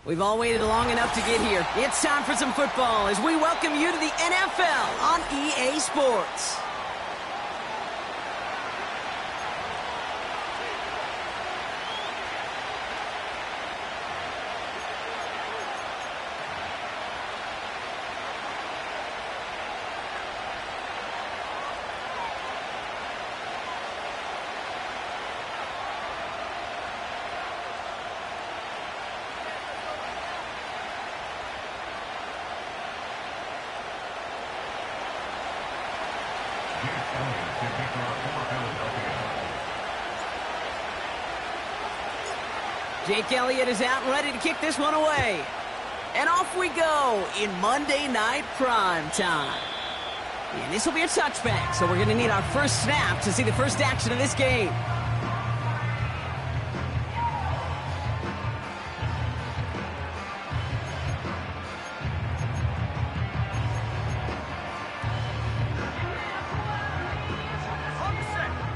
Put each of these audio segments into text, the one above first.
We've all waited long enough to get here. It's time for some football as we welcome you to the NFL on EA Sports. Jake Elliott is out and ready to kick this one away. And off we go in Monday Night Prime Time. And this will be a touchback, so we're going to need our first snap to see the first action of this game.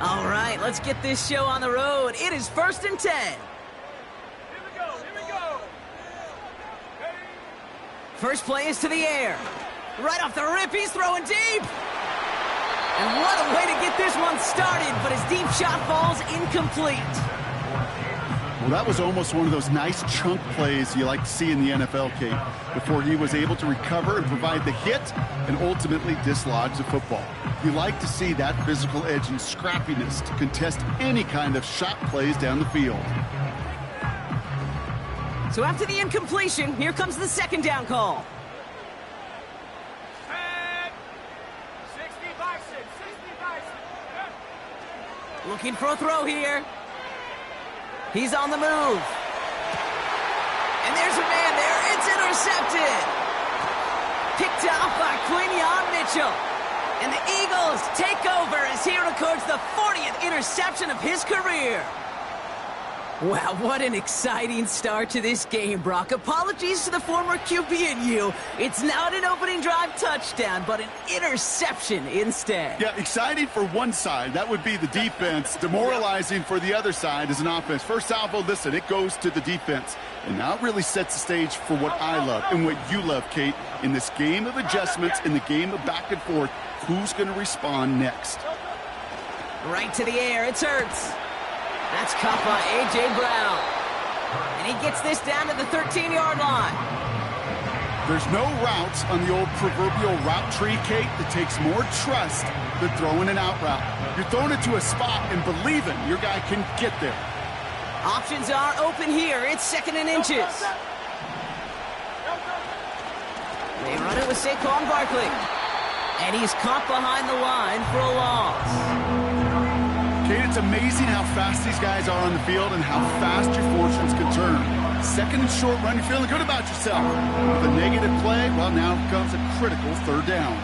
All right, let's get this show on the road. It is 1st and 10. First play is to the air. Right off the rip, he's throwing deep. And what a way to get this one started, but his deep shot falls incomplete. Well, that was almost one of those nice chunk plays you like to see in the NFL, Kate, before he was able to recover and provide the hit and ultimately dislodge the football. You like to see that physical edge and scrappiness to contest any kind of shot plays down the field. So after the incompletion, here comes the second down call. 60-60. Looking for a throw here. He's on the move. And there's a man there. It's intercepted. Picked off by Quinion Mitchell. And the Eagles take over as he records the 40th interception of his career. Wow, what an exciting start to this game, Brock. Apologies to the former QB and you. It's not an opening drive touchdown, but an interception instead. Yeah, exciting for one side. That would be the defense. Demoralizing for the other side as an offense. First salvo, listen, it goes to the defense. And now it really sets the stage for what I love and what you love, Kate. In this game of adjustments, in the game of back and forth, who's going to respond next? Right to the air, it's Hurts. That's caught by A.J. Brown. And he gets this down to the 13-yard line. There's no routes on the old proverbial route tree, Kate, that takes more trust than throwing an out route. You're throwing it to a spot and believing your guy can get there. Options are open here. It's 2nd and inches. They run it with Saquon Barkley. And he's caught behind the line for a loss. Kate, it's amazing how fast these guys are on the field and how fast your fortunes can turn. 2nd and short run, you're feeling good about yourself. With a negative play, well, now comes a critical 3rd down.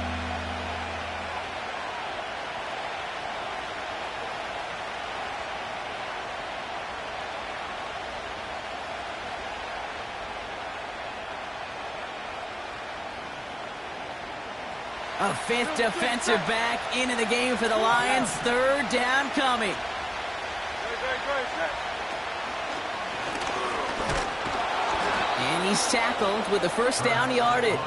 A 5th defensive back into the game for the Lions. 3rd down coming. And he's tackled with the first down yardage.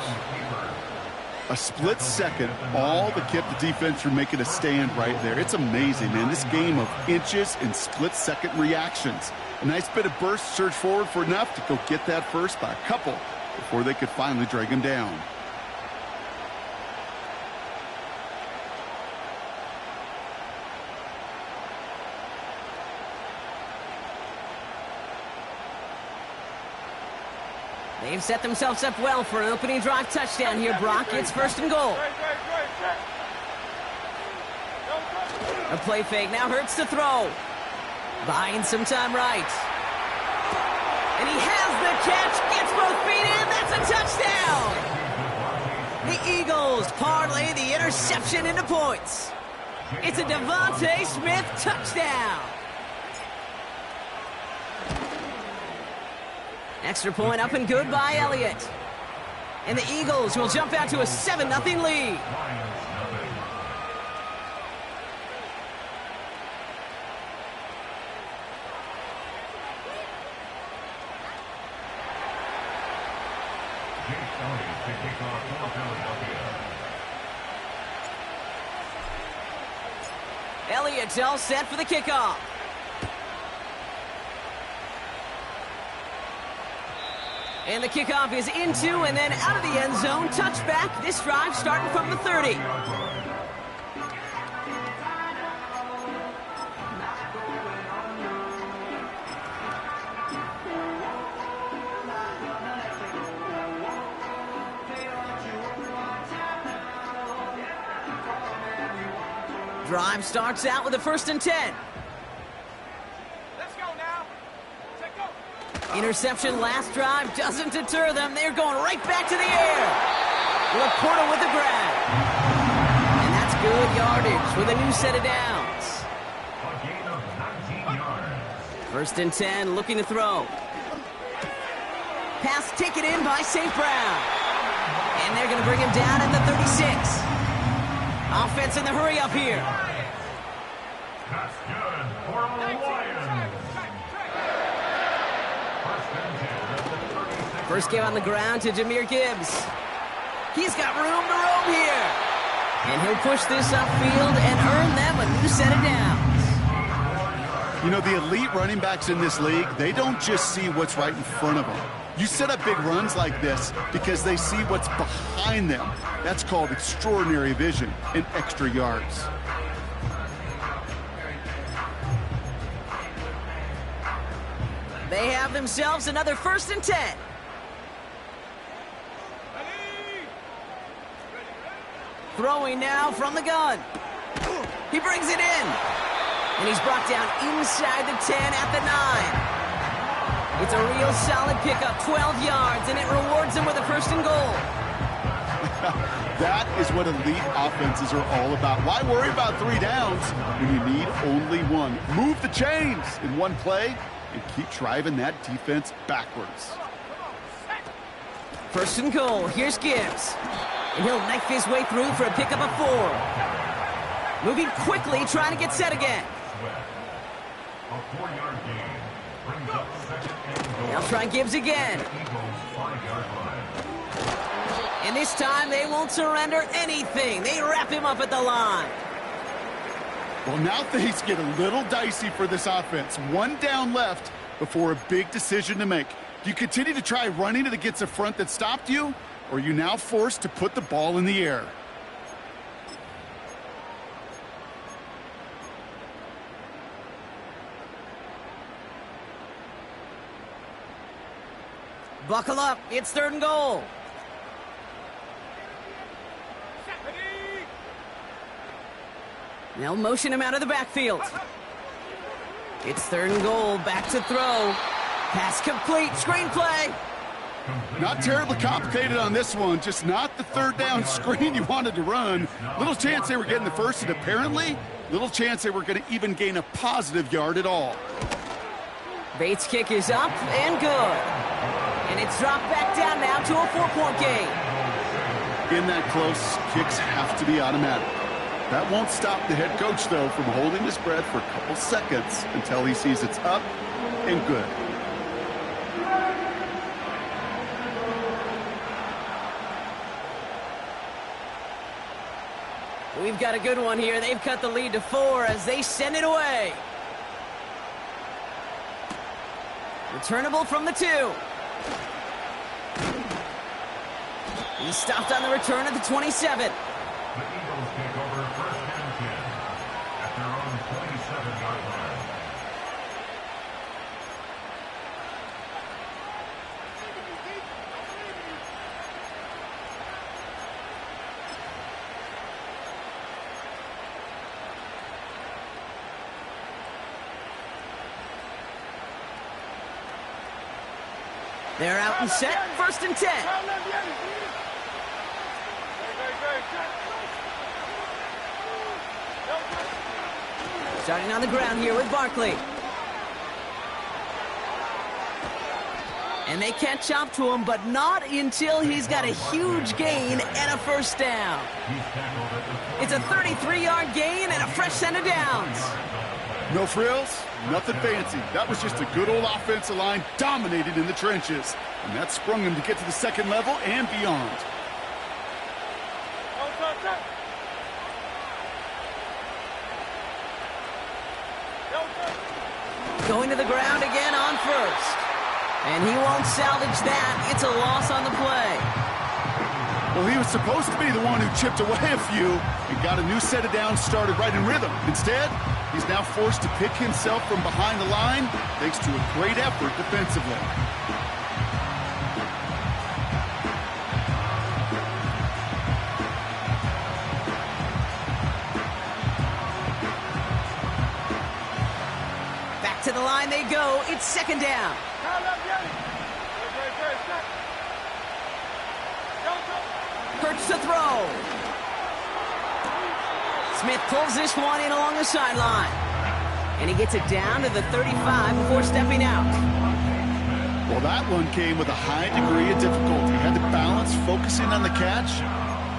A split second, all that kept the defense from making a stand right there. It's amazing, man. This game of inches and split-second reactions. A nice bit of burst, surge forward for enough to go get that first by a couple before they could finally drag him down. They've set themselves up well for an opening drive touchdown here, Brock. It's 1st and goal. A play fake now Hurts to throw. Buying some time right. And he has the catch. Gets both feet in. That's a touchdown. The Eagles parlay the interception into points. It's a Devontae Smith touchdown. Extra point up and good by Elliott. And the Eagles will jump out to a 7-0 lead. Elliott's all set for the kickoff. And the kickoff is into and then out of the end zone. Touchback. This drive starting from the 30. Drive starts out with a 1st and 10. Let's go now. Let's go. Interception last drive doesn't deter them. They're going right back to the air. Laporta with the grab. And that's good yardage with a new set of downs. A gain of 19 yards. 1st and 10, looking to throw. Pass taken in by St. Brown. And they're going to bring him down in the 36. Offense in the hurry up here. That's good for the Lions. First game on the ground to Jahmyr Gibbs. He's got room to roam here. And he'll push this upfield and earn them a new set of downs. You know, the elite running backs in this league, they don't just see what's right in front of them. You set up big runs like this because they see what's behind them. That's called extraordinary vision and extra yards. They have themselves another 1st and 10. Throwing now from the gun. He brings it in. And he's brought down inside the 10 at the 9. It's a real solid pickup, 12 yards, and it rewards him with a 1st and goal. That is what elite offenses are all about. Why worry about 3 downs when you need only 1? Move the chains in one play and keep driving that defense backwards. 1st and goal. Here's Gibbs. And he'll knife his way through for a pickup of 4. Moving quickly, trying to get set again. A 4-yard gain brings up 2nd and goal. They'll try Gibbs again. Eagles 5-yard line. And this time they won't surrender anything. They wrap him up at the line. Well, now things get a little dicey for this offense. 1 down left before a big decision to make. Do you continue to try running it against a front that stopped you? Or are you now forced to put the ball in the air? Buckle up. It's 3rd and goal. They'll motion him out of the backfield. It's 3rd and goal. Back to throw. Pass complete. Screenplay. Not terribly complicated on this one, just not the 3rd down screen you wanted to run. Little chance they were getting the 1st, and apparently little chance they were going to even gain a positive yard at all. Bates' kick is up and good. And it's dropped back down now to a 4-point game. In that close, kicks have to be automatic. That won't stop the head coach, though, from holding his breath for a couple seconds until he sees it's up and good. We've got a good one here. They've cut the lead to 4 as they send it away. Returnable from the 2. He's stopped on the return at the 27. The Eagles take over 1st and 10 at their own 27-yard line. They're out and set. 1st and 10. Starting on the ground here with Barkley. And they catch up to him, but not until he's got a huge gain and a 1st down. It's a 33-yard gain and a fresh set of downs. No frills, nothing fancy. That was just a good old offensive line dominated in the trenches. And that sprung him to get to the second level and beyond. Going to the ground again on first. And he won't salvage that. It's a loss on the play. Well, he was supposed to be the one who chipped away a few and got a new set of downs started right in rhythm. Instead, he's now forced to pick himself from behind the line thanks to a great effort defensively. Back to the line they go. It's second down. Hurts to throw. Smith pulls this one in along the sideline. And he gets it down to the 35 before stepping out. Well, that one came with a high degree of difficulty. He had to balance focusing on the catch,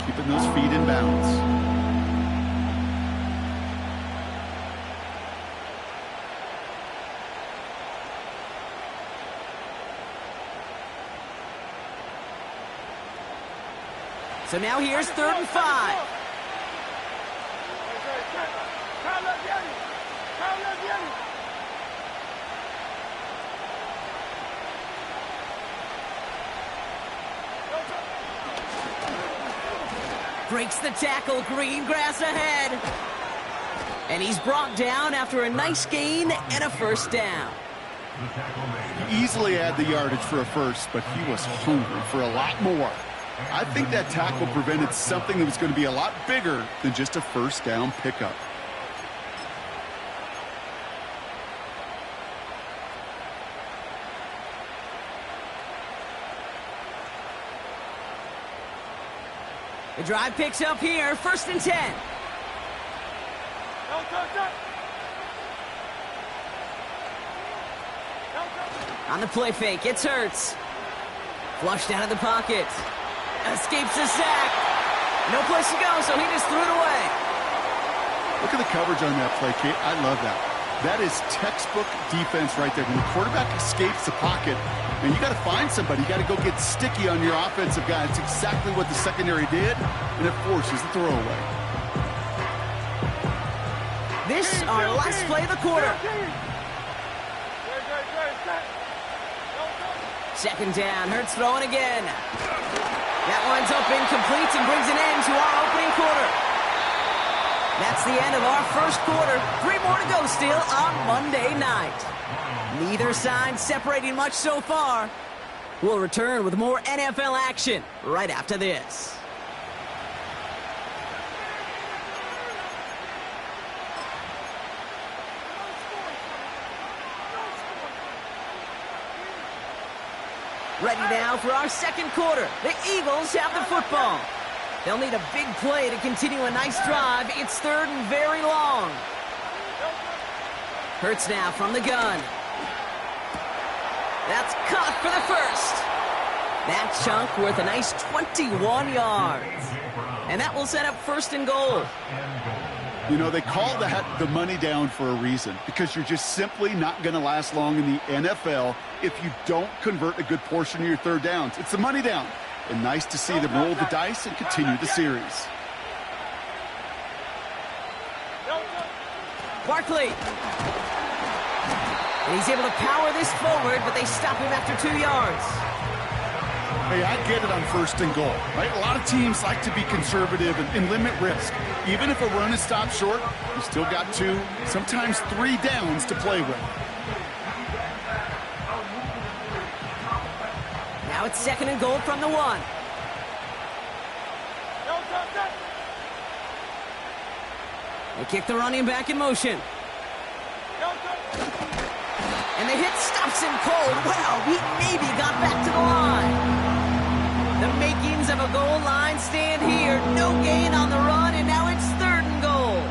keeping those feet in bounds. So now here's 3rd and 5. Breaks the tackle, green grass ahead. And he's brought down after a nice gain and a first down. He easily had the yardage for a first, but he was hungry for a lot more. I think that tackle prevented something that was going to be a lot bigger than just a first down pickup. The drive picks up here, 1st and 10. On the play fake, it's Hurts. Flushed out of the pocket. Escapes the sack. No place to go, so he just threw it away. Look at the coverage on that play, Kate. I love that. That is textbook defense right there. When the quarterback escapes the pocket, and you got to find somebody. You got to go get sticky on your offensive guy. It's exactly what the secondary did, and it forces the throwaway. This our last play of the quarter. 2nd down, Hurts throwing again. That winds up incomplete and brings an end to our opening quarter. That's the end of our first quarter. 3 more to go still on Monday night. Neither side separating much so far. We'll return with more NFL action right after this. Ready now for our second quarter. The Eagles have the football. They'll need a big play to continue a nice drive. It's 3rd and very long. Hurts now from the gun. That's caught for the first. That chunk worth a nice 21 yards. And that will set up 1st and goal. You know, they call that the money down for a reason, because you're just simply not going to last long in the NFL if you don't convert a good portion of your 3rd downs. It's the money down. And nice to see them roll the dice and continue the series. Barkley. And he's able to power this forward, but they stop him after 2 yards. Hey, I get it on 1st and goal, right? A lot of teams like to be conservative and limit risk. Even if a run is stopped short, you still got 2, sometimes 3 downs to play with. Now it's 2nd and goal from the 1. They kick the running back in motion. And the hit stops him cold. Wow, he maybe got back to the line. The makings of a goal line stand here. No gain on the run, and now it's 3rd and goal.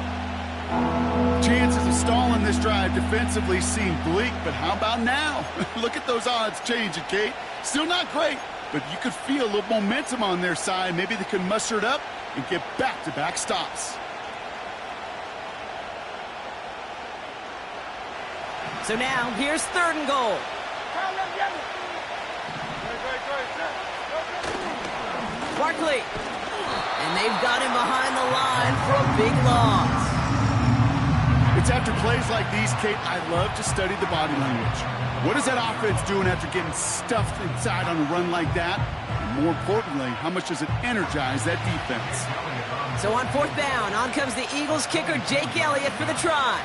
Chances of stalling this drive defensively seem bleak, but how about now? Look at those odds changing, Kate. Still not great, but you could feel a little momentum on their side. Maybe they can muster it up and get back-to-back stops. So now, here's 3rd and goal. Barkley. And they've got him behind the line for a big loss. It's after plays like these, Kate, I love to study the body language. What is that offense doing after getting stuffed inside on a run like that? And more importantly, how much does it energize that defense? So on 4th down, on comes the Eagles kicker, Jake Elliott, for the try.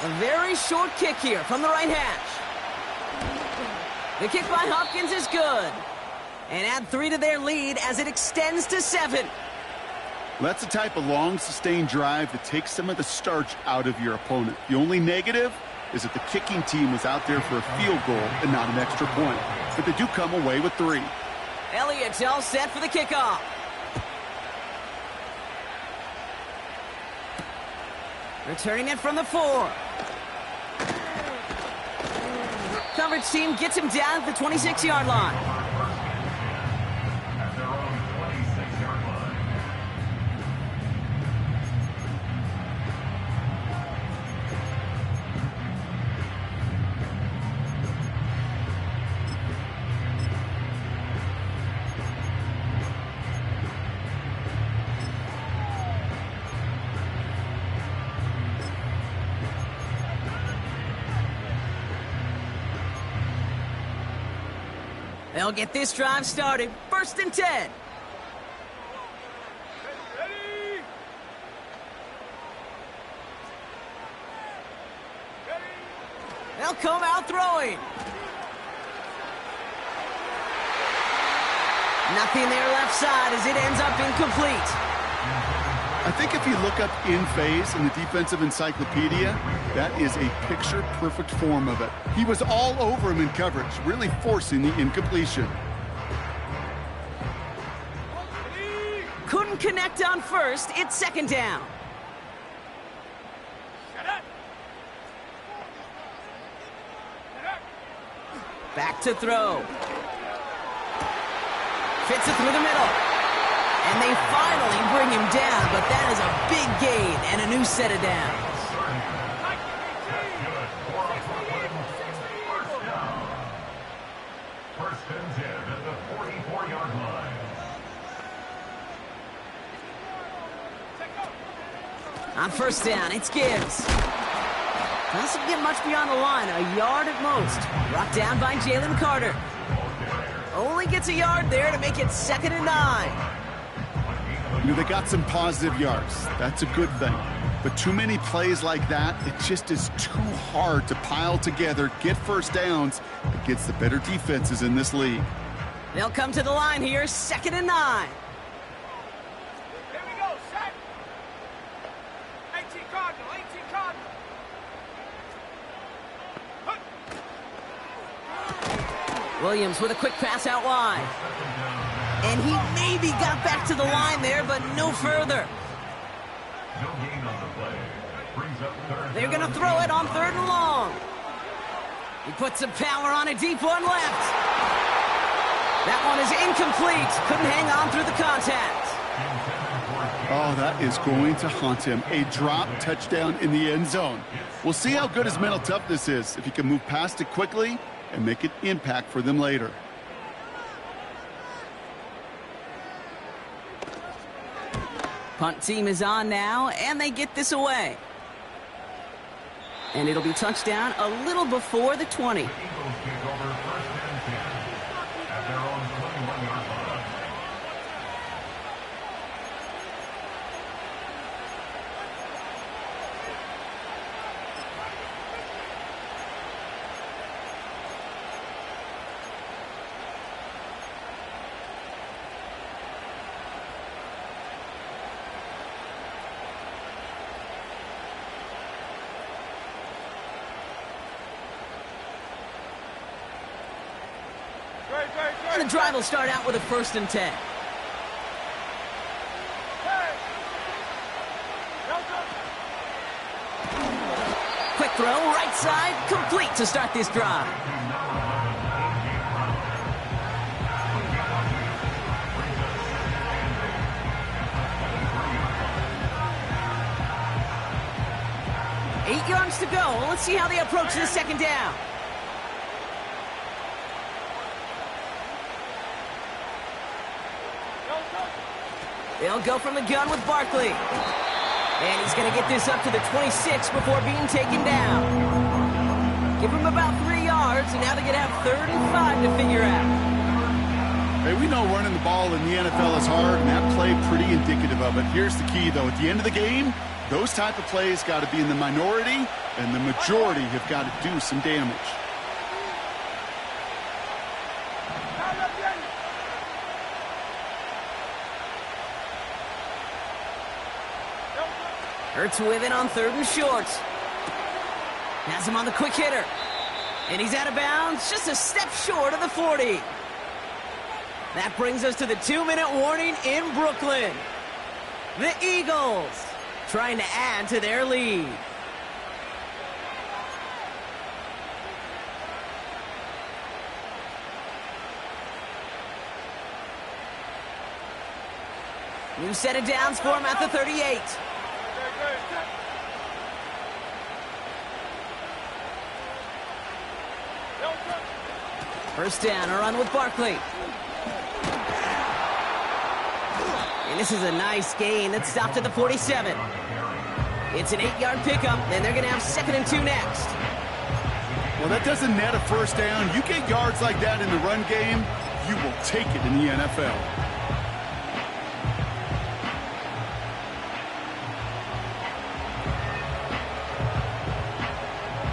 A very short kick here from the right hash. The kick by Hopkins is good. And add 3 to their lead as it extends to 7. That's the type of long, sustained drive that takes some of the starch out of your opponent. The only negative is that the kicking team was out there for a field goal and not an extra point. But they do come away with 3. Elliott's all set for the kickoff. Returning it from the 4. Coverage team gets him down at the 26-yard line. At their own 26-yard line. They'll get this drive started. 1st and 10. They'll come out throwing. Nothing there left side as it ends up incomplete. I think if you look up in phase in the defensive encyclopedia, that is a picture-perfect form of it. He was all over him in coverage, really forcing the incompletion. Couldn't connect on 1st. It's 2nd down. Back to throw. Fits it through the middle. And they finally bring him down, but that is a big gain and a new set of downs. First and 10 at the 44-yard line. On 1st down, it's Gibbs. Doesn't get much beyond the line, a yard at most. Brought down by Jalen Carter. Only gets a yard there to make it 2nd and 9. You know, they got some positive yards. That's a good thing. But too many plays like that, it just is too hard to pile together, get 1st downs against the better defenses in this league. They'll come to the line here, 2nd and 9. Here we go, set. 18 Cardinal, 18 Cardinal. Williams with a quick pass out wide. And he maybe got back to the line there, but no further. No gain on the play. Brings up 3rd. They're going to throw it on 3rd and long. He puts some power on a deep one left. That one is incomplete. Couldn't hang on through the contact. Oh, that is going to haunt him. A drop touchdown in the end zone. We'll see how good his mental toughness is, if he can move past it quickly and make an impact for them later. Punt team is on now, and they get this away. And it'll be touchdown a little before the 20. The Eagles kick over 1st and 10 at their own 21-yard line. And the drive will start out with a 1st and 10. Quick throw, right side, complete to start this drive. 8 yards to go. Let's see how they approach this second down. They'll go from the gun with Barkley. And he's going to get this up to the 26 before being taken down. Give him about 3 yards, and now they're going to have 3rd and 5 to figure out. Hey, we know running the ball in the NFL is hard, and that play pretty indicative of it. Here's the key, though. At the end of the game, those type of plays got to be in the minority, and the majority have got to do some damage. Hurts with it on 3rd and short. Has him on the quick hitter. And he's out of bounds, just a step short of the 40. That brings us to the 2-minute warning in Brooklyn. The Eagles trying to add to their lead. New set of downs for him at the 38. First down, a run with Barkley. And this is a nice gain that stopped at the 47. It's an 8-yard pickup, and they're going to have 2nd and 2 next. Well, that doesn't net a first down. You get yards like that in the run game, you will take it in the NFL.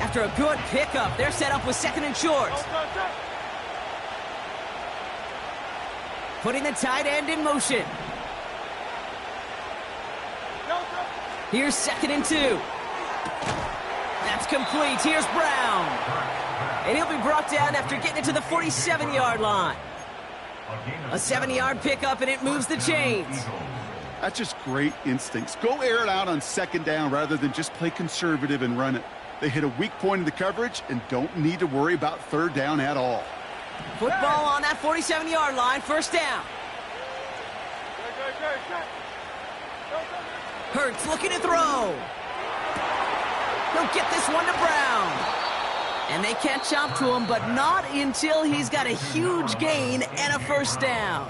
After a good pickup, they're set up with 2nd and short. Putting the tight end in motion. Here's 2nd and 2. That's complete. Here's Brown. And he'll be brought down after getting it to the 47-yard line. A 7-yard pickup, and it moves the chains. That's just great instincts. Go air it out on 2nd down rather than just play conservative and run it. They hit a weak point in the coverage and don't need to worry about 3rd down at all. Football on that 47-yard line, 1st down. Hurts looking to throw. He'll get this one to Brown. And they catch up to him, but not until he's got a huge gain and a 1st down.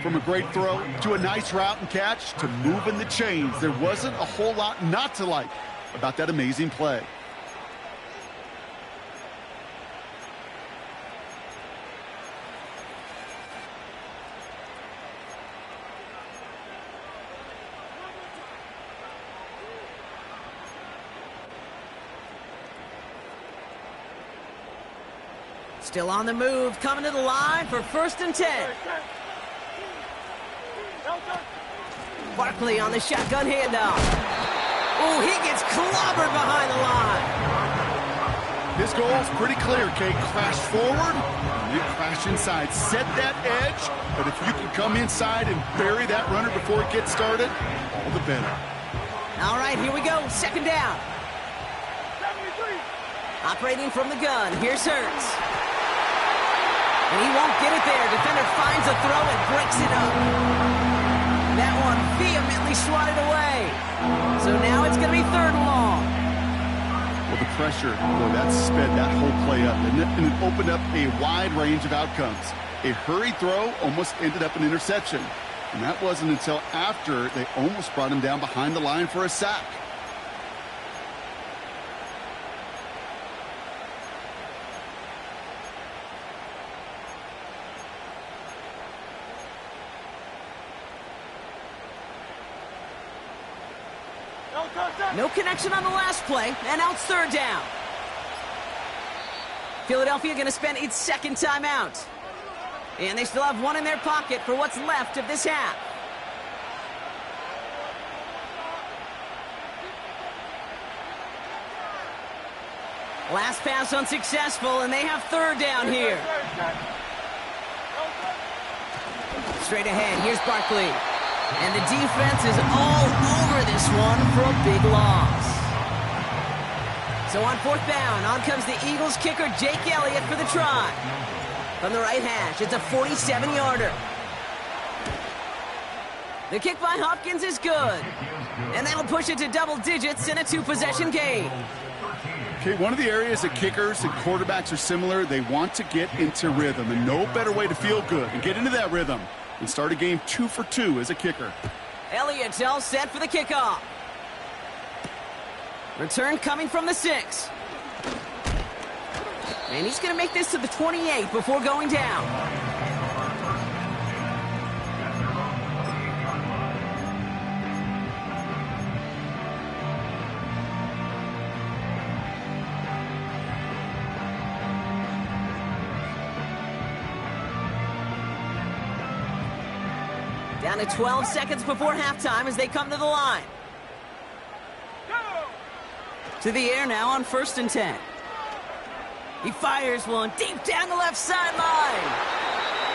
From a great throw to a nice route and catch to moving the chains, there wasn't a whole lot not to like about that amazing play. Still on the move, coming to the line for 1st and 10. Barkley on the shotgun handoff. Oh, he gets clobbered behind the line. His goal is pretty clear, Kate. Crash forward, and then crash inside. Set that edge, but if you can come inside and bury that runner before it gets started, all the better. All right, here we go. 2nd down. Operating from the gun. Here's Hurts. And he won't get it there. Defender finds a throw and breaks it up. That one vehemently swatted away. So now it's going to be 3rd and long. Well, the pressure, boy, that sped that whole play up, and it opened up a wide range of outcomes. A hurried throw almost ended up an interception. And that wasn't until after they almost brought him down behind the line for a sack. No connection on the last play, and now it's 3rd down. Philadelphia going to spend its 2nd timeout. And they still have one in their pocket for what's left of this half. Last pass unsuccessful, and they have 3rd down here. Straight ahead, here's Barkley. And the defense is all over this one for a big loss. So on 4th down, on comes the Eagles kicker, Jake Elliott, for the try. From the right hash, it's a 47-yarder. The kick by Hopkins is good. And that'll push it to double digits in a two-possession game. Okay, one of the areas that kickers and quarterbacks are similar, they want to get into rhythm, and no better way to feel good and get into that rhythm than start a game 2 for 2 as a kicker. Elliott's all set for the kickoff. Return coming from the 6. And he's going to make this to the 28 before going down. Down to 12 seconds before halftime as they come to the line. To the air now on 1st and 10. He fires one deep down the left sideline.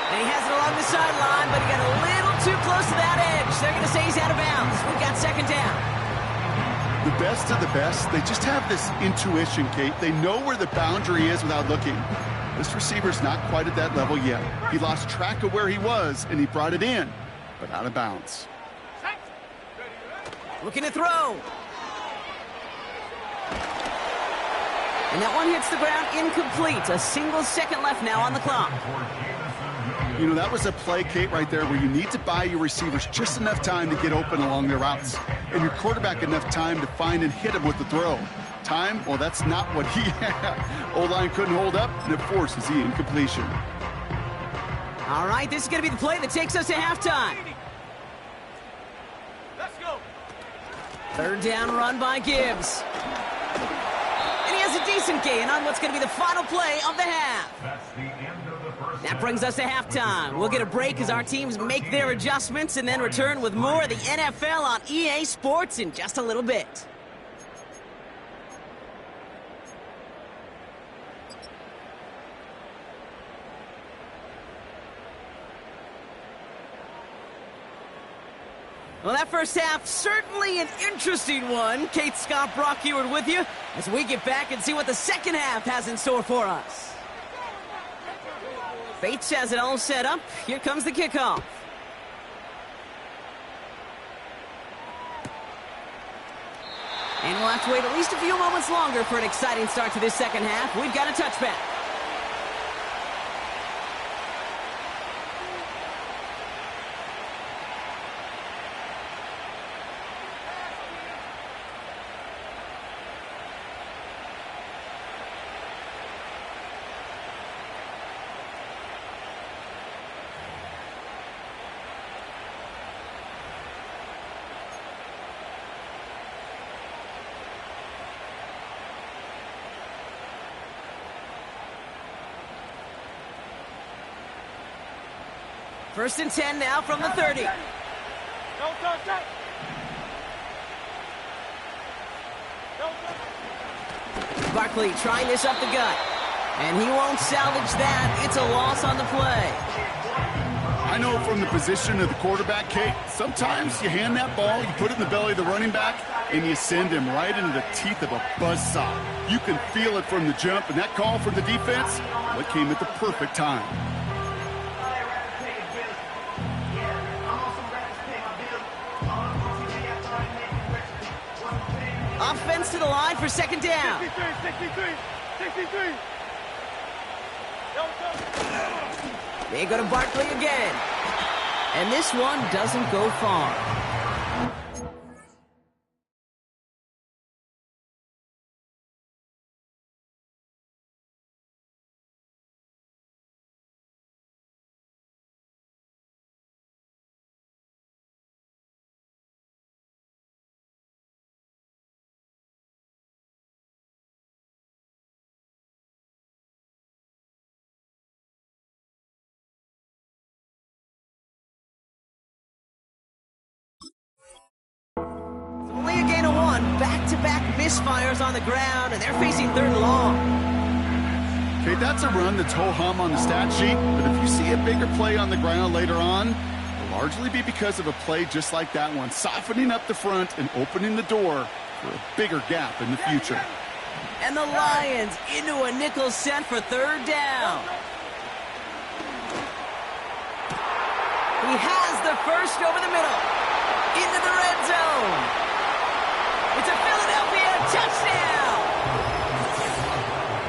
And he has it along the sideline, but he got a little too close to that edge. They're going to say he's out of bounds. We've got 2nd down. The best of the best, they just have this intuition, Kate. They know where the boundary is without looking. This receiver's not quite at that level yet. He lost track of where he was, and he brought it in, but out of bounds. Looking to throw. And that one hits the ground incomplete. A single second left now on the clock. You know, that was a play, Kate, right there where you need to buy your receivers just enough time to get open along their routes. And your quarterback enough time to find and hit him with the throw. Time, well, that's not what he had. O-line couldn't hold up, and it forces the incompletion. All right, this is going to be the play that takes us to halftime. Let's go. 3rd down run by Gibbs. And he has a decent gain on what's going to be the final play of the half. That's the end of the first That brings us to halftime. We'll get a break as our teams make their adjustments and then return with more of the NFL on EA Sports in just a little bit. Well, that first half, certainly an interesting one. Kate, Scott, Brock Heward with you as we get back and see what the second half has in store for us. Bates has it all set up. Here comes the kickoff. And we'll have to wait at least a few moments longer for an exciting start to this second half. We've got a touchback. First and 10 now from the 30. Barkley trying this up the gut. And he won't salvage that. It's a loss on the play. I know from the position of the quarterback, Kate, sometimes you hand that ball, you put it in the belly of the running back, and you send him right into the teeth of a buzzsaw. You can feel it from the jump, and that call from the defense, well, it came at the perfect time. Offense to the line for 2nd down. 63. They go to Barkley again. And this one doesn't go far. Only a gain of 1. Back-to-back misfires on the ground, and they're facing 3rd and long. Okay, that's a run that's ho-hum on the stat sheet, but if you see a bigger play on the ground later on, it'll largely be because of a play just like that one, softening up the front and opening the door for a bigger gap in the future. And the Lions into a nickel set for 3rd down. He has the first over the middle. into the red zone. It's a Philadelphia touchdown.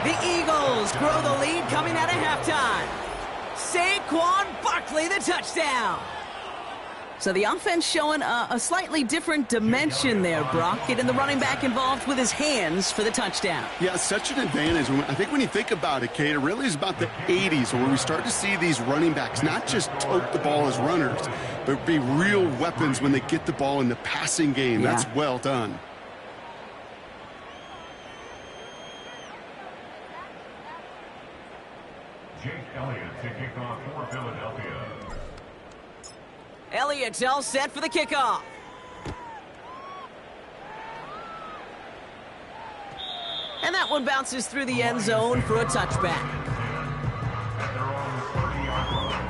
The Eagles grow the lead coming out of halftime. Saquon Barkley, the touchdown. So the offense showing a slightly different dimension there, Brock, getting the running back involved with his hands for the touchdown. Yeah, such an advantage. I think when you think about it, Kate, it really is about the 80s where we start to see these running backs not just tote the ball as runners, but be real weapons when they get the ball in the passing game. Yeah. That's well done. Jake Elliott to kick off for Philadelphia. Elliott's all set for the kickoff. And that one bounces through the end zone for a touchback. At their own 30-yard line.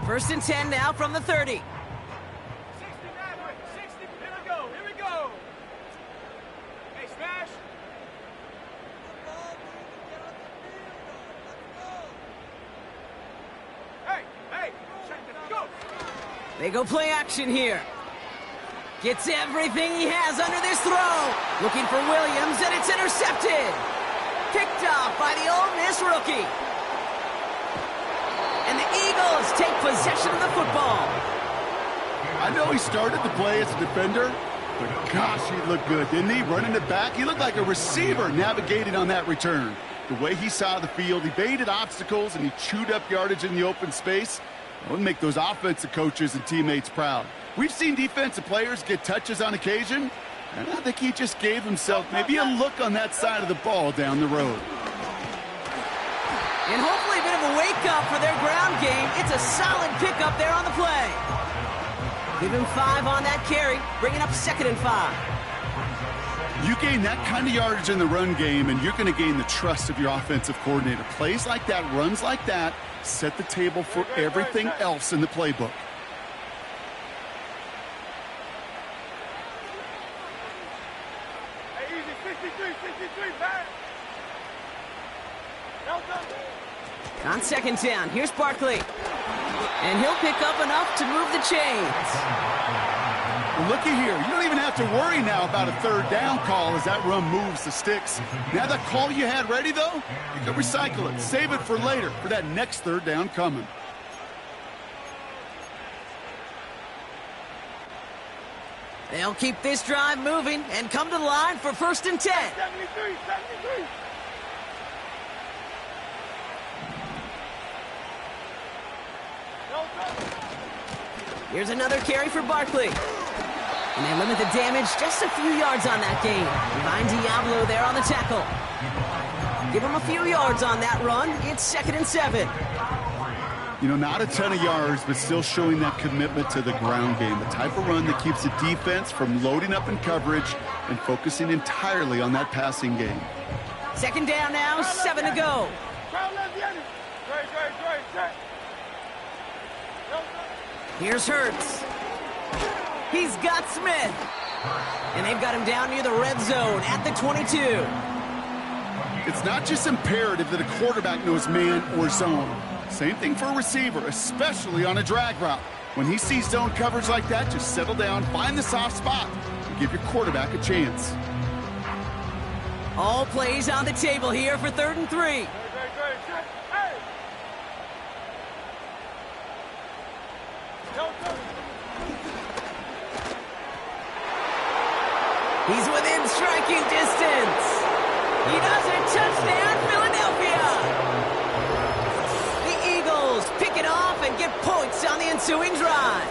First and 10 now from the 30. 60, here we go. Hey, smash. Hey, check this, go. They go play action here. Gets everything he has under this throw. Looking for Williams, and it's intercepted. Picked off by the Ole Miss rookie. And the Eagles take possession of the football. I know he started the play as a defender, but gosh, he looked good, didn't he? Running it back, he looked like a receiver navigating on that return. The way he saw the field, he baited obstacles, and he chewed up yardage in the open space. That would make those offensive coaches and teammates proud. We've seen defensive players get touches on occasion, and I think he just gave himself maybe a look on that side of the ball down the road. And hopefully a bit of a wake-up for their ground game. It's a solid pickup there on the play. Give him 5 on that carry, bringing up 2nd and 5. You gain that kind of yardage in the run game, and you're going to gain the trust of your offensive coordinator. Plays like that, runs like that, set the table for everything else in the playbook. Hey, easy, 63, back. On 2nd down, here's Barkley. And he'll pick up enough to move the chains. Well, looky here. You don't even have to worry now about a 3rd down call as that run moves the sticks. Now that call you had ready, though, you can recycle it. Save it for later for that next 3rd down coming. They'll keep this drive moving and come to the line for 1st and 10. 73. Here's another carry for Barkley. And they limit the damage just a few yards on that game. Behind Diablo there on the tackle. Give him a few yards on that run. It's 2nd and 7. You know, not a ton of yards, but still showing that commitment to the ground game. The type of run that keeps the defense from loading up in coverage and focusing entirely on that passing game. 2nd down now, 7 to go. Here's Hurts. He's got Smith. And they've got him down near the red zone at the 22. It's not just imperative that a quarterback knows man or zone. Same thing for a receiver, especially on a drag route. When he sees zone coverage like that, just settle down, find the soft spot, and give your quarterback a chance. All plays on the table here for 3rd and 3. He's within striking distance. He does it. Touchdown, Philadelphia. The Eagles pick it off and get points on the ensuing drive.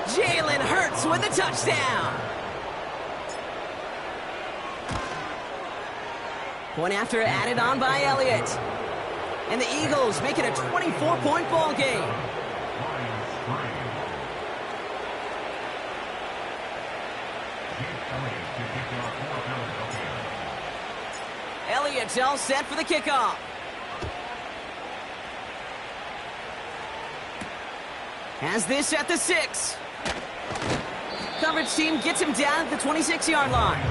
Jalen Hurts with a touchdown. Point after added on by Elliott. And the Eagles make it a 24-point ball game. Elliott's all set for the kickoff. Has this at the 6. Coverage team gets him down at the 26-yard line.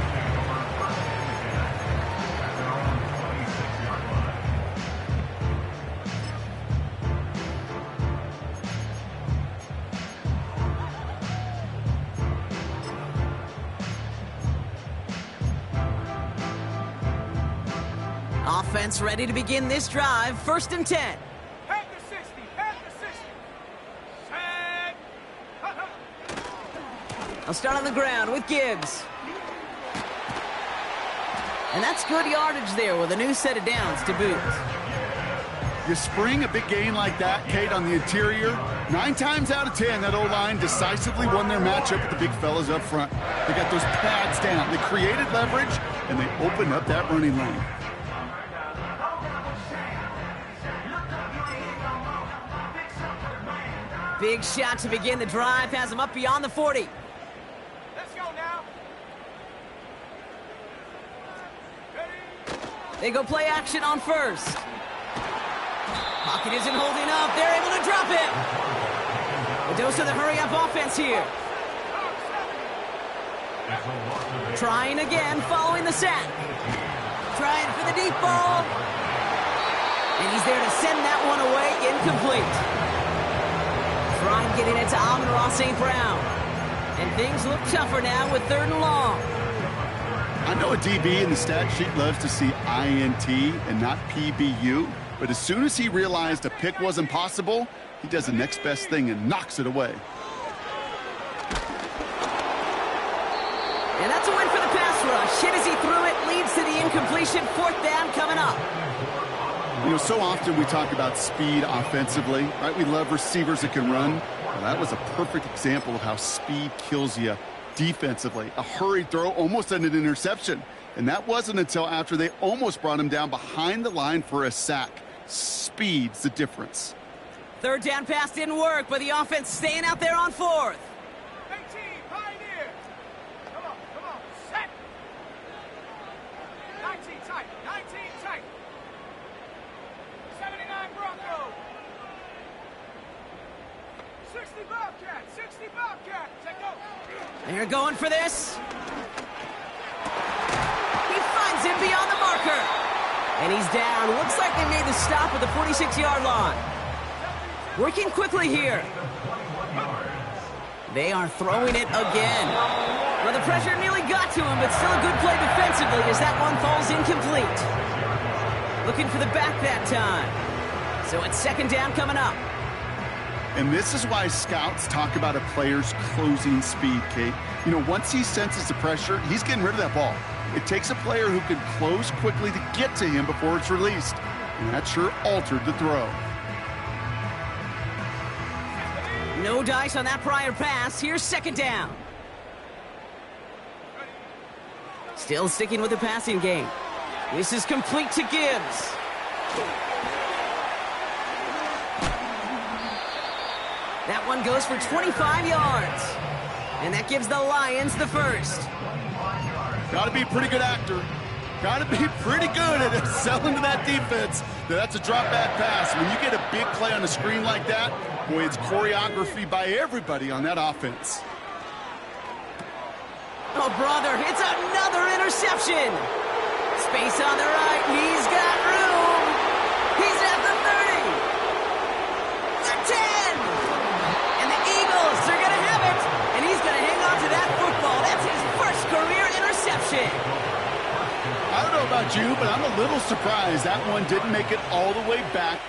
Offense ready to begin this drive. 1st and 10. Pack the 60. Pack the 60. Set. I'll start on the ground with Gibbs. And that's good yardage there with a new set of downs to boot. You spring a big gain like that, Kate, on the interior, 9 times out of 10, that O-line decisively won their matchup with the big fellas up front. They got those pads down. They created leverage, and they opened up that running lane. Big shot to begin the drive. Has him up beyond the 40. Let's go now. They go play action on 1st. Pocket isn't holding up. They're able to drop it. A dose of the hurry-up offense here. Trying again, following the sack. Trying for the deep ball. And he's there to send that one away, incomplete. Trying getting it to Amon-Ra St. Brown. And things look tougher now with 3rd and long. I know a DB in the stat sheet loves to see INT and not PBU, but as soon as he realized a pick wasn't possible, he does the next best thing and knocks it away. And that's a win for the pass rush. Hit as he threw it, leads to the incompletion. 4th down coming up. You know, so often we talk about speed offensively, right? We love receivers that can run. Well, that was a perfect example of how speed kills you defensively. A hurried throw almost ended an interception. And that wasn't until after they almost brought him down behind the line for a sack. Speed's the difference. 3rd down pass didn't work, but the offense staying out there on 4th. 18, Pioneer. Come on. Set. 19 tight. 19 tight. 79 Bronco. 60 Bobcat. 60 Bobcat. Check go. They're going for this. He finds him beyond the marker. And he's down. Looks like they made the stop at the 46-yard line. Working quickly here. They are throwing it again. Well, the pressure nearly got to him, but still a good play defensively as that one falls incomplete. Looking for the back that time. So it's 2nd down coming up. And this is why scouts talk about a player's closing speed, Kate. You know, once he senses the pressure, he's getting rid of that ball. It takes a player who can close quickly to get to him before it's released. And that sure altered the throw. No dice on that prior pass. Here's 2nd down. Still sticking with the passing game. This is complete to Gibbs. That one goes for 25 yards. And that gives the Lions the 1st. Got to be a pretty good actor. Got to be pretty good at selling to that defense. That's a drop back pass. When you get a big play on the screen like that, boy, it's choreography by everybody on that offense. Oh, brother, it's another interception. Space on the right. He's got room. He's at the 30. The 10. And the Eagles are going to have it. And he's going to hang on to that football. That's his first career interception. I don't know about you, but I'm a little surprised that one didn't make it all the way back.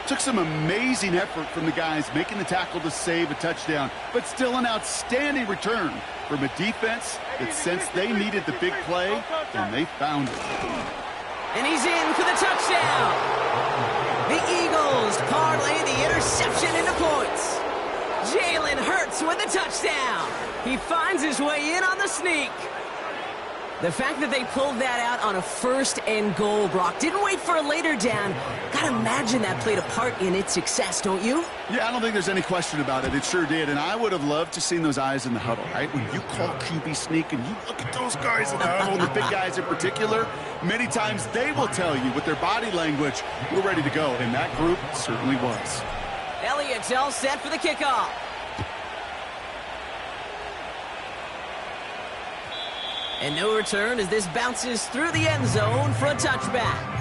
Took some amazing effort from the guys making the tackle to save a touchdown, but still an outstanding return from a defense that sensed they needed the big play, and they found it. And he's in for the touchdown. The Eagles parlay the interception into points. Jalen Hurts with the touchdown. He finds his way in on the sneak. The fact that they pulled that out on a 1st and goal, Brock, didn't wait for a later down. Gotta imagine that played a part in its success, don't you? Yeah, I don't think there's any question about it. It sure did, and I would have loved to seen those eyes in the huddle, right? When you call QB sneak and you look at those guys in the huddle, and the big guys in particular, many times they will tell you with their body language, we're ready to go, and that group certainly was. Elliott's all set for the kickoff. And no return as this bounces through the end zone for a touchback.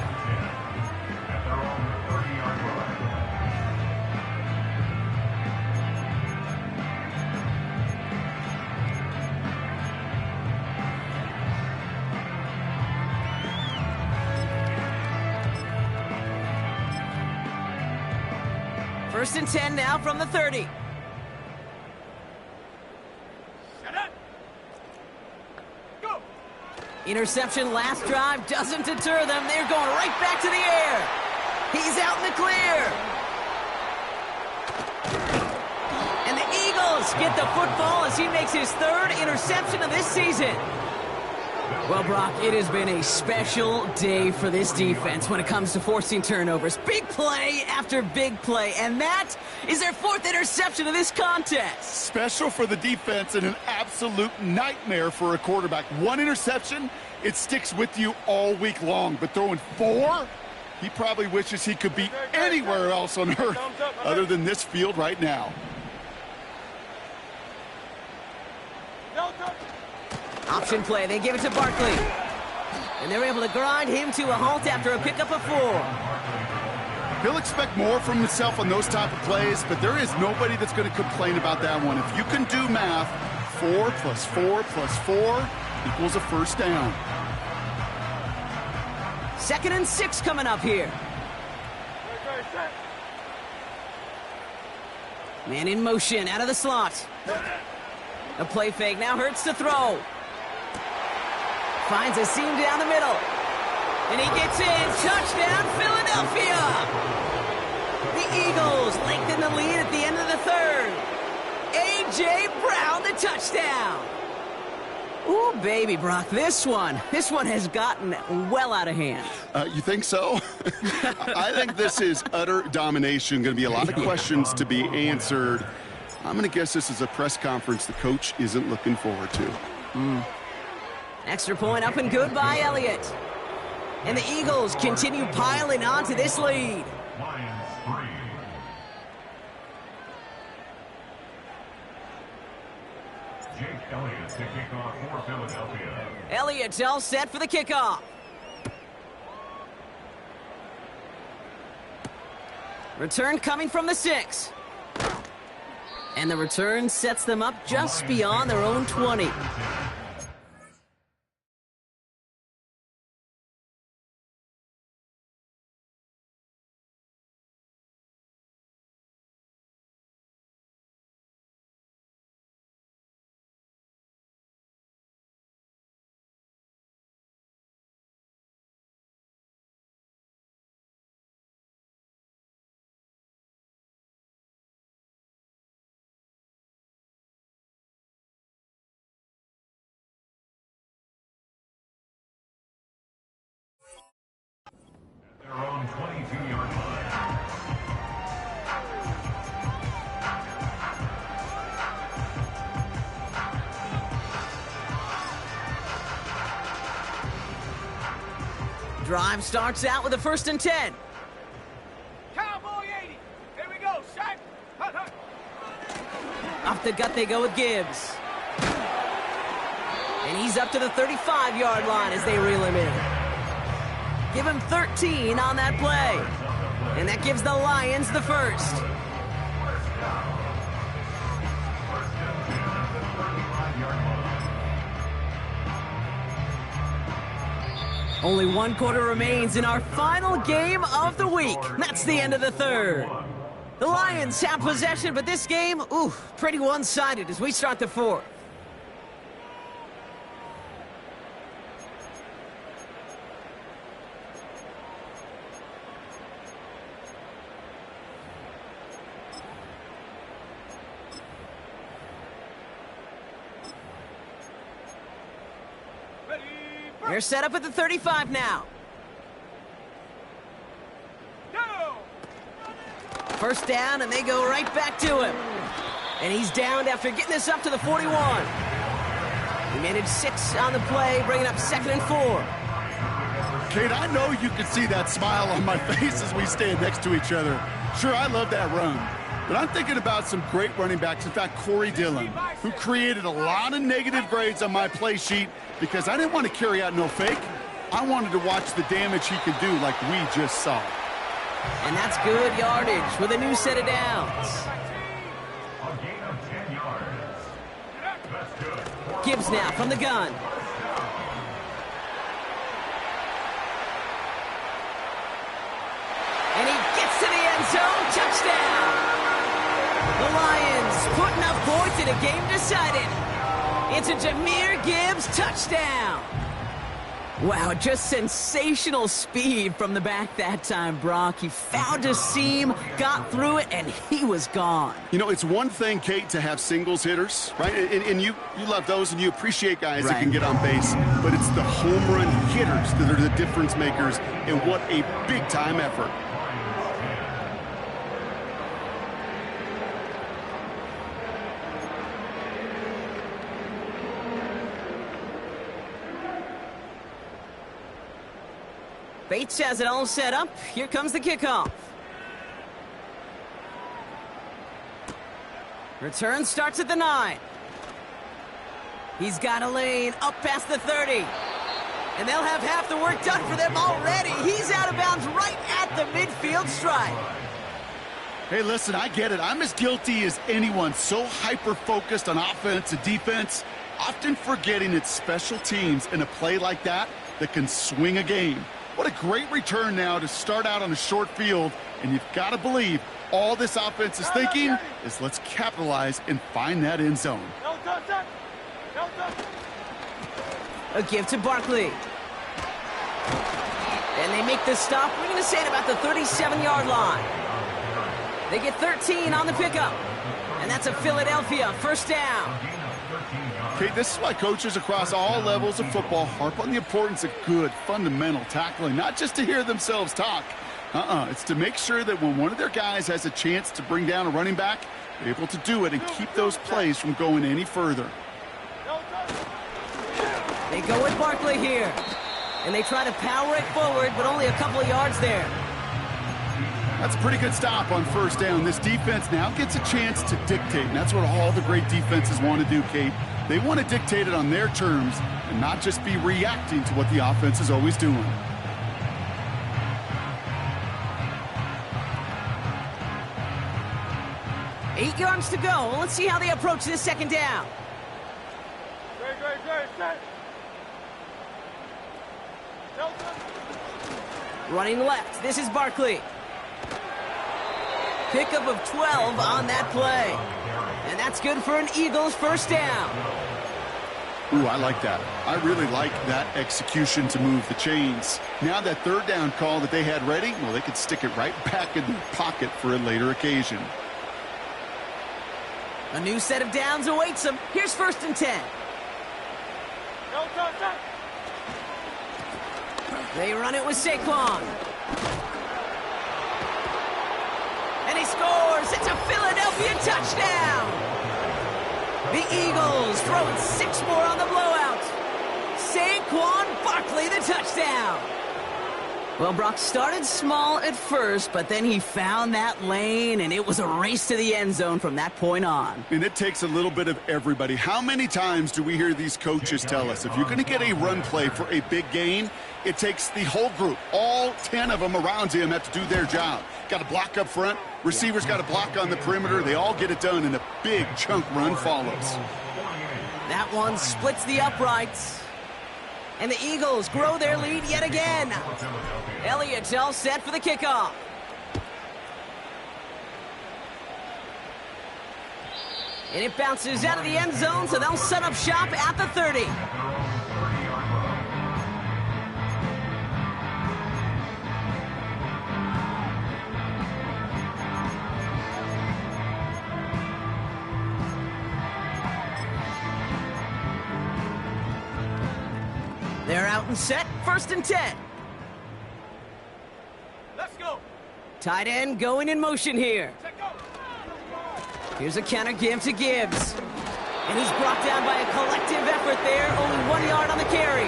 First and 10 now from the 30. Shut up. Go. Interception last drive doesn't deter them. They're going right back to the air. He's out in the clear. And the Eagles get the football as he makes his third interception of this season. Well, Brock, it has been a special day for this defense when it comes to forcing turnovers. Big play after big play, and that is their fourth interception of this contest. Special for the defense and an absolute nightmare for a quarterback. One interception, it sticks with you all week long, but throwing four, he probably wishes he could be anywhere else on earth other than this field right now. Option play, they give it to Barkley. And they're able to grind him to a halt after a pickup of 4. He'll expect more from himself on those type of plays, but there is nobody that's going to complain about that one. If you can do math, 4 plus 4 plus 4 equals a first down. 2nd and 6 coming up here. Man in motion, out of the slot. A play fake, now Hurts to throw. Finds a seam down the middle. And he gets in. Touchdown, Philadelphia! The Eagles lengthen the lead at the end of the 3rd. A.J. Brown, the touchdown. Ooh, baby, Brock, this one has gotten well out of hand. You think so? I think this is utter domination. Going to be a lot of questions to be answered. I'm going to guess this is a press conference the coach isn't looking forward to. Extra point up and good by Elliott. And the Eagles continue piling on to this lead. Lions 3. Jake Elliott to kick off for Philadelphia. Elliott's all set for the kickoff. Return coming from the 6. And the return sets them up just beyond their own 20. Their own 22-yard line. Drive starts out with a 1st and 10. Cowboy 80. Here we go, Shaq. Hut, hut. Off the gut they go with Gibbs. And he's up to the 35-yard line as they reel him in. Give him 13 on that play. And that gives the Lions the first. Only 1 quarter remains in our final game of the week. That's the end of the 3rd. The Lions have possession, but this game, pretty one-sided as we start the 4th. They're set up at the 35 now. Go. First down, and they go right back to him. And he's downed after getting this up to the 41. He managed 6 on the play, bringing up 2nd and 4. Kate, I know you can see that smile on my face as we stand next to each other. Sure, I love that run. But I'm thinking about some great running backs. In fact, Corey Dillon, who created a lot of negative grades on my play sheet because I didn't want to carry out no fake. I wanted to watch the damage he could do like we just saw. And that's good yardage with a new set of downs. A gain of 10 yards. That's good. Gibbs now from the gun. And he gets to the end zone. Touchdown! putting up points and a game decided. It's a Jahmyr Gibbs touchdown. Wow, just sensational speed from the back that time, Brock. He found a seam, got through it, and he was gone. You know, it's one thing, Kate, to have singles hitters, right? And you love those, and you appreciate guys that can get on base. But it's the home run hitters that are the difference makers, and what a big-time effort. Bates has it all set up. Here comes the kickoff. Return starts at the 9. He's got a lane up past the 30. And they'll have half the work done for them already. He's out of bounds right at the midfield stripe. Hey, listen, I get it. I'm as guilty as anyone. So hyper-focused on offense and defense, often forgetting it's special teams in a play like that can swing a game. What a great return now to start out on a short field, and you've got to believe all this offense is thinking is let's capitalize and find that end zone. A give to Barkley. And they make the stop. We're going to say it about the 37-yard line. They get 13 on the pickup. And that's a Philadelphia first down. Okay, this is why coaches across all levels of football harp on the importance of good, fundamental tackling, not just to hear themselves talk. It's to make sure that when one of their guys has a chance to bring down a running back, they're able to do it and keep those plays from going any further. They go with Barkley here. And they try to power it forward, but only a couple of yards there. That's a pretty good stop on first down. This defense now gets a chance to dictate, and that's what all the great defenses want to do, Kate. They want to dictate it on their terms and not just be reacting to what the offense is always doing. Eight yards to go. Let's see how they approach this second down. Running left. This is Barkley. Pickup of 12 on that play. And that's good for an Eagles first down. Ooh, I like that. I really like that execution to move the chains. Now that third down call that they had ready, well, they could stick it right back in their pocket for a later occasion. A new set of downs awaits them. Here's first and 10. They run it with Saquon. And he scores. It's a Philadelphia touchdown. The Eagles throwing 6 more on the blowout. Saquon Barkley, the touchdown. Well, Brock started small at first, but then he found that lane, and it was a race to the end zone from that point on. And it takes a little bit of everybody. How many times do we hear these coaches tell us, if you're going to get a run play for a big gain, it takes the whole group, all 10 of them around him have to do their job. Got to block up front. Receivers got to block on the perimeter. They all get it done, and a big chunk run follows. That one splits the uprights. And the Eagles grow their lead yet again. Elliott's all set for the kickoff. And it bounces out of the end zone, so they'll set up shop at the 30. They're out and set, first and 10. Let's go. Tight end going in motion here. Here's a counter give to Gibbs. And he's brought down by a collective effort there, only 1 yard on the carry.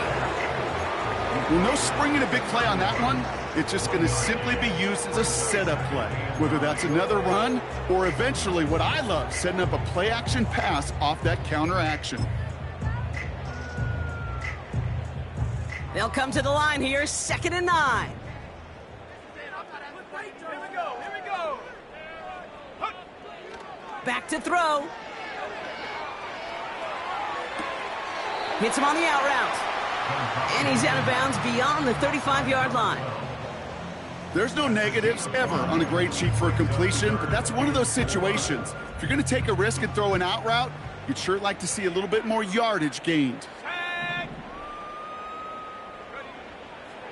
Well, no springing a big play on that one. It's just going to simply be used as a setup play, whether that's another run or eventually what I love, setting up a play-action pass off that counter action. They'll come to the line here, 2nd and 9. Here we go. Here we go. Back to throw. Hits him on the out route. And he's out of bounds beyond the 35-yard line. There's no negatives ever on a grade sheet for a completion, but that's one of those situations. If you're going to take a risk and throw an out route, you'd sure like to see a little bit more yardage gained.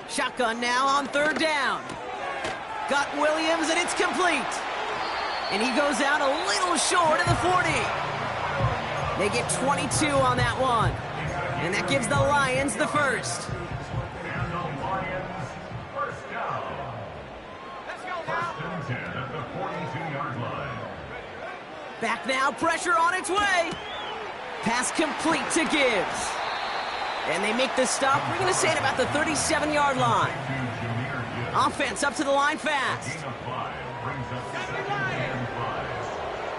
Shotgun now on third down. Got Williams, and it's complete. And he goes out a little short of the 40. They get 22 on that one. And that gives the Lions the first. And the Lions first down. Let's go First now. and 10 at the 42-yard line. Back now, pressure on its way. Pass complete to Gibbs. And they make the stop. We're going to say at about the 37-yard line. Offense up to the line fast. Gain of 5 brings up second and 5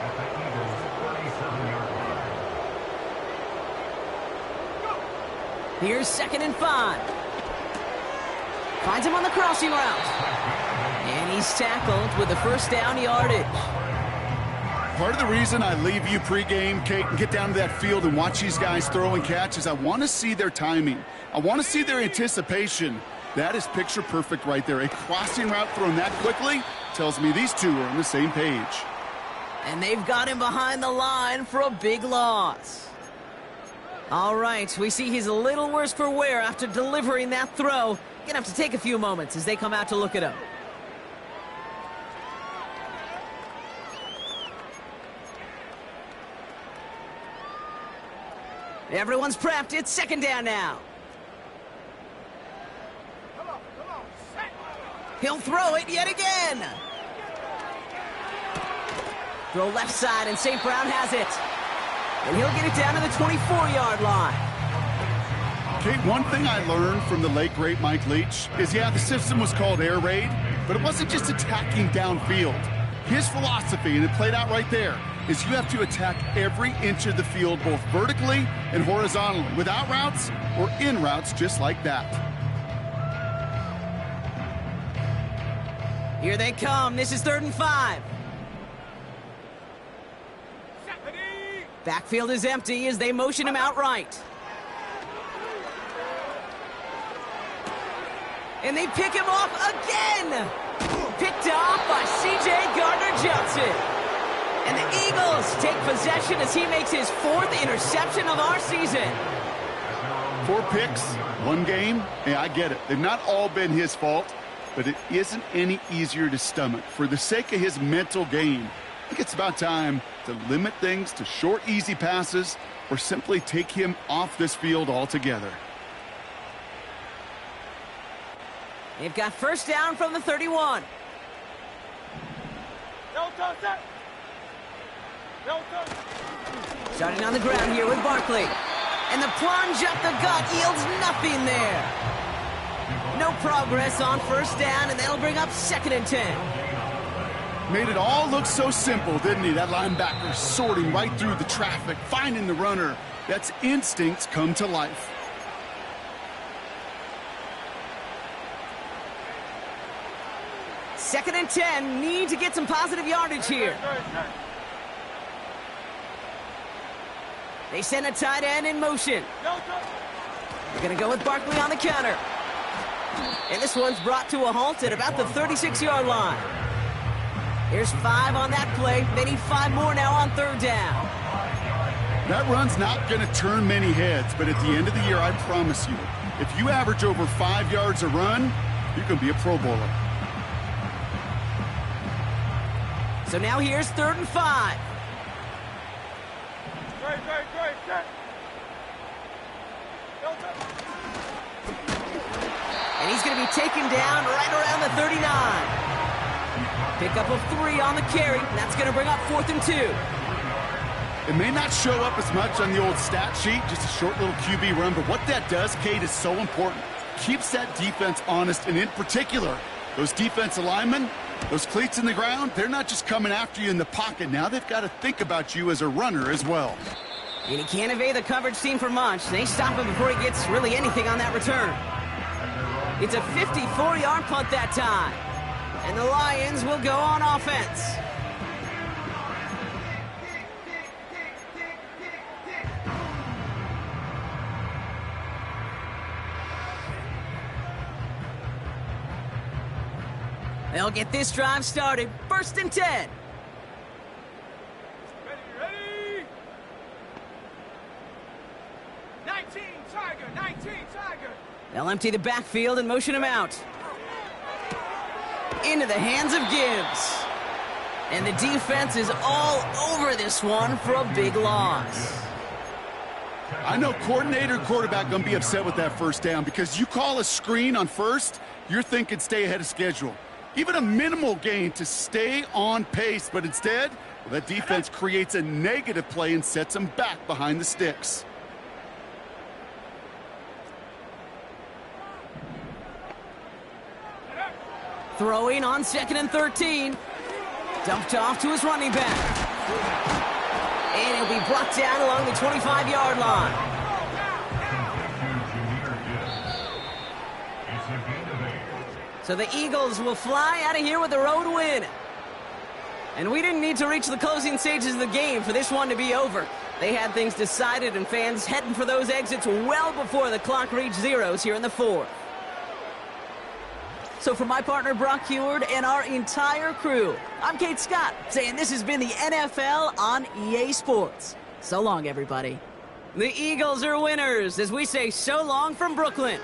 at the Eagles' 37-yard line. Here's second and 5. Finds him on the crossing route. And he's tackled with the first down yardage. Part of the reason I leave you pregame, Kate, and get down to that field and watch these guys throw and catch is I want to see their timing. I want to see their anticipation. That is picture perfect right there. A crossing route thrown that quickly tells me these two are on the same page. And they've got him behind the line for a big loss. All right, we see he's a little worse for wear after delivering that throw. Gonna have to take a few moments as they come out to look at him. Everyone's prepped. It's second down now. Come on, set. He'll throw it yet again. Throw left side, and St. Brown has it. And he'll get it down to the 24-yard line. Kate, one thing I learned from the late, great Mike Leach is, yeah, the system was called air raid, but it wasn't just attacking downfield. His philosophy, and it played out right there, is you have to attack every inch of the field, both vertically and horizontally, without routes or in routes just like that. Here they come. This is 3rd and 5. Backfield is empty as they motion him outright. And they pick him off again. Picked off by C.J. Gardner-Johnson. And the Eagles take possession as he makes his 4th interception of our season. 4 picks, 1 game. Yeah, I get it. They've not all been his fault, but it isn't any easier to stomach. For the sake of his mental game, I think it's about time to limit things to short, easy passes or simply take him off this field altogether. They've got first down from the 31. Starting on the ground here with Barkley. And the plunge up the gut yields nothing there. No progress on first down, and that'll bring up 2nd and 10. Made it all look so simple, didn't he? That linebacker sorting right through the traffic, finding the runner. That's instincts come to life. Second and 10, need to get some positive yardage here. They send a tight end in motion. They're going to go with Barkley on the counter. And this one's brought to a halt at about the 36-yard line. Here's 5 on that play. They need 5 more now on 3rd down. That run's not going to turn many heads, but at the end of the year, I promise you, if you average over 5 yards a run, you can be a Pro Bowler. So now here's 3rd and 5. And he's going to be taken down right around the 39. Pickup of 3 on the carry, and that's going to bring up 4th and 2. It may not show up as much on the old stat sheet, just a short little QB run, but what that does, Kate, is so important. Keeps that defense honest, and in particular, those defensive linemen, those cleats in the ground, they're not just coming after you in the pocket. Now they've got to think about you as a runner as well. And he can't evade the coverage team for much. They stop him before he gets really anything on that return. It's a 54-yard punt that time. And the Lions will go on offense. They'll get this drive started. 1st and 10. Ready? 19, Tiger, 19, Tiger. They'll empty the backfield and motion him out. Into the hands of Gibbs. And the defense is all over this one for a big loss. I know coordinator and quarterback going to be upset with that 1st down because you call a screen on 1st, you're thinking stay ahead of schedule. Even a minimal gain to stay on pace, but instead, that defense creates a negative play and sets them back behind the sticks. Throwing on 2nd and 13. Dumped off to his running back. And he'll be brought down along the 25-yard line. So the Eagles will fly out of here with a road win. And we didn't need to reach the closing stages of the game for this one to be over. They had things decided and fans heading for those exits well before the clock reached zeros here in the 4th. So for my partner Brock Heward and our entire crew, I'm Kate Scott saying this has been the NFL on EA Sports. So long, everybody. The Eagles are winners as we say so long from Brooklyn.